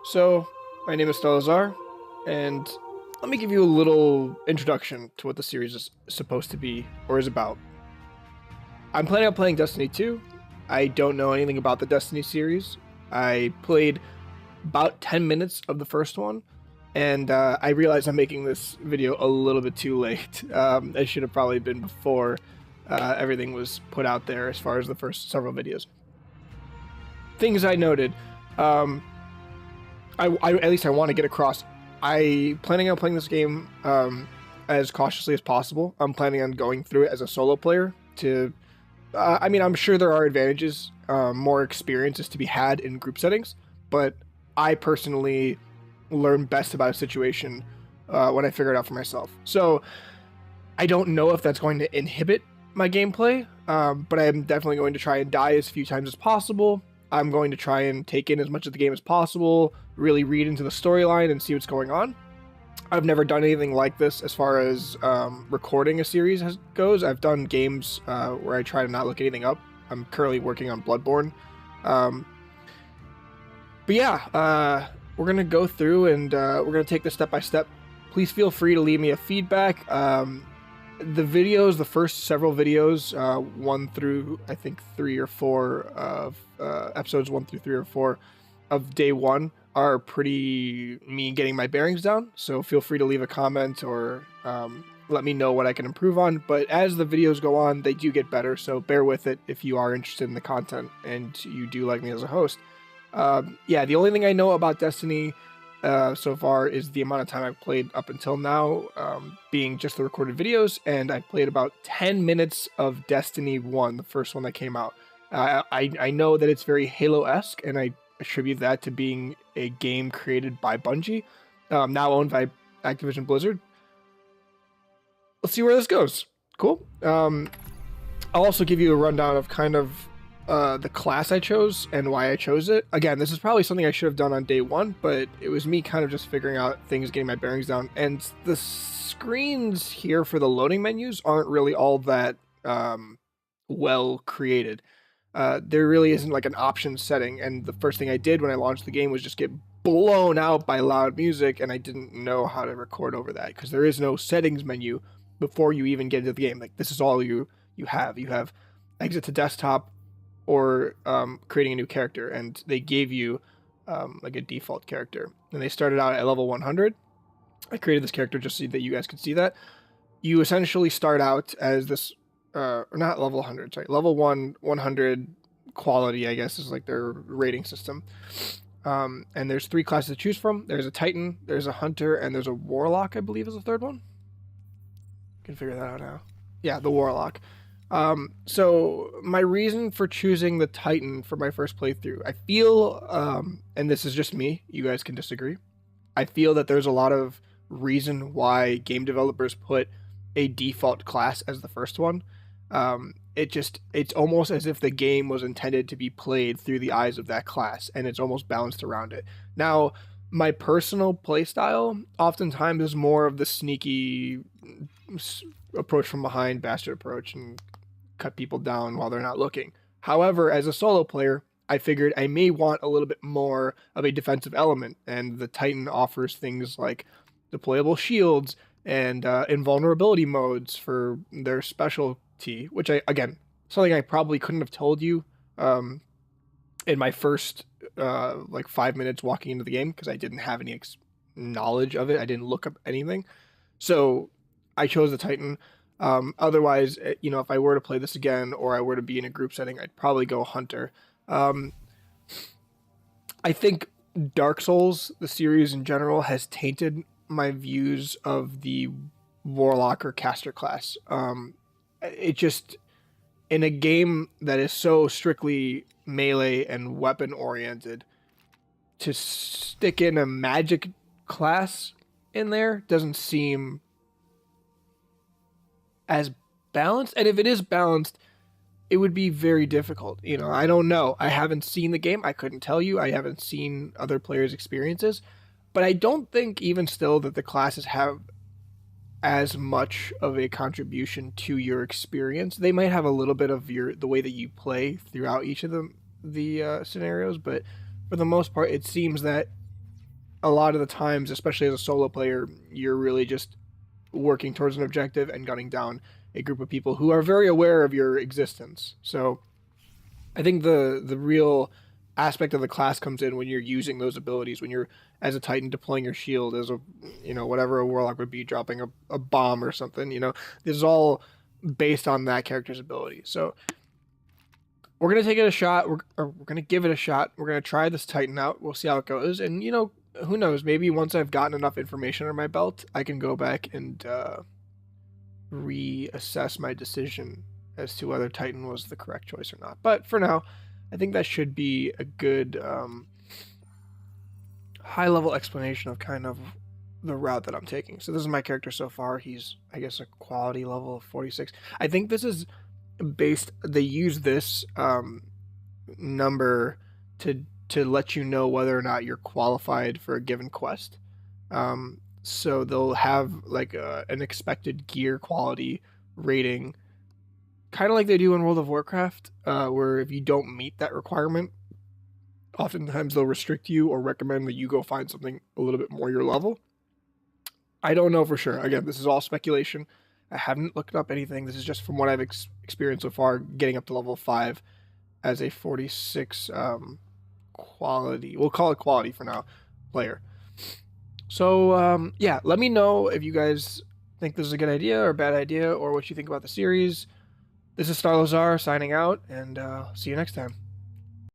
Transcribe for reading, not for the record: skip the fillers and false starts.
So, my name is Stelazar, and let me give you a little introduction to what the series is supposed to be or is about. I'm planning on playing Destiny 2. I don't know anything about the Destiny series. I played about 10 minutes of the first one, and I realized I'm making this video a little bit too late. It should have probably been before everything was put out there as far as the first several videos. Things I noted. At least I want to get across. I planning on playing this game as cautiously as possible. I'm planning on going through it as a solo player. I'm sure there are advantages, more experiences to be had in group settings, but I personally learn best about a situation when I figure it out for myself. So I don't know if that's going to inhibit my gameplay, but I'm definitely going to try and die as few times as possible. I'm going to try and take in as much of the game as possible, really read into the storyline and see what's going on. I've never done anything like this as far as recording a series goes. I've done games where I try to not look anything up. I'm currently working on Bloodborne. We're going to go through and we're going to take this step by step. Please feel free to leave me a feedback. The videos, the first several videos, 1 through I think 3 or 4 of episodes 1 through 3 or 4 of day 1 are pretty me getting my bearings down. So feel free to leave a comment or let me know what I can improve on. But as the videos go on, they do get better. So bear with it if you are interested in the content and you do like me as a host. The only thing I know about Destiny so far is the amount of time I've played up until now, being just the recorded videos, and I played about 10 minutes of Destiny 1, the first one that came out. I know that it's very Halo-esque, and I attribute that to being a game created by Bungie, now owned by Activision Blizzard. Let's see where this goes. Cool. I'll also give you a rundown of kind of the class I chose and why I chose it. Again, this is probably something I should have done on day 1, but it was me kind of just figuring out things, getting my bearings down. And the screens here for the loading menus aren't really all that well created. There really isn't like an option setting. And the first thing I did when I launched the game was just get blown out by loud music, and I didn't know how to record over that because there is no settings menu before you even get into the game. Like, this is all you have. You have exit to desktop, or creating a new character, and they gave you like a default character, and they started out at level 100. I created this character just so that you guys could see that. You essentially start out as this or not level 100, sorry, level 100 quality, I guess, is like their rating system. And there's 3 classes to choose from. There's a Titan, there's a Hunter, and there's a Warlock, I believe is the third one. Can figure that out now. Yeah, the Warlock. So my reason for choosing the Titan for my first playthrough, I feel, and this is just me, you guys can disagree, I feel that there's a lot of reason why game developers put a default class as the first one. It's almost as if the game was intended to be played through the eyes of that class, and it's almost balanced around it. Now, my personal playstyle oftentimes is more of the sneaky approach from behind, bastard approach, and cut people down while they're not looking. However, as a solo player, I figured I may want a little bit more of a defensive element, and the Titan offers things like deployable shields and invulnerability modes for their specialty, which something I probably couldn't have told you in my first 5 minutes walking into the game, because I didn't have any knowledge of it. I didn't look up anything. So I chose the Titan. Otherwise, if I were to play this again or I were to be in a group setting, I'd probably go Hunter. I think Dark Souls, the series in general, has tainted my views of the Warlock or Caster class. It just, in a game that is so strictly melee and weapon oriented, to stick in a magic class in there doesn't seem as balanced. And if it is balanced, it would be very difficult. I don't know. I haven't seen the game. I couldn't tell you. I haven't seen other players' experiences. But I don't think even still that the classes have as much of a contribution to your experience. They might have a little bit of the way that you play throughout each of the scenarios, but for the most part, it seems that a lot of the times, especially as a solo player, you're really just working towards an objective and gunning down a group of people who are very aware of your existence. So I think the real aspect of the class comes in when you're using those abilities, when you're as a Titan deploying your shield, as a, you know, whatever a Warlock would be dropping a bomb or something, you know, this is all based on that character's ability. So we're going to take it a shot. We're going to give it a shot. We're going to try this Titan out. We'll see how it goes. And, you know, who knows, maybe once I've gotten enough information on my belt, I can go back and reassess my decision as to whether Titan was the correct choice or not. But for now, I think that should be a good high-level explanation of kind of the route that I'm taking. So this is my character so far. He's, I guess, a quality level of 46. I think this is based, they use this number to let you know whether or not you're qualified for a given quest. So they'll have like an expected gear quality rating, kind of like they do in World of Warcraft, where if you don't meet that requirement, oftentimes they'll restrict you or recommend that you go find something a little bit more your level. I don't know for sure. Again, this is all speculation. I haven't looked up anything. This is just from what I've experienced so far, getting up to level 5 as a 46 quality, we'll call it quality for now, player. So yeah, let me know if you guys think this is a good idea or a bad idea, or what you think about the series. This is Starlozar signing out, and see you next time.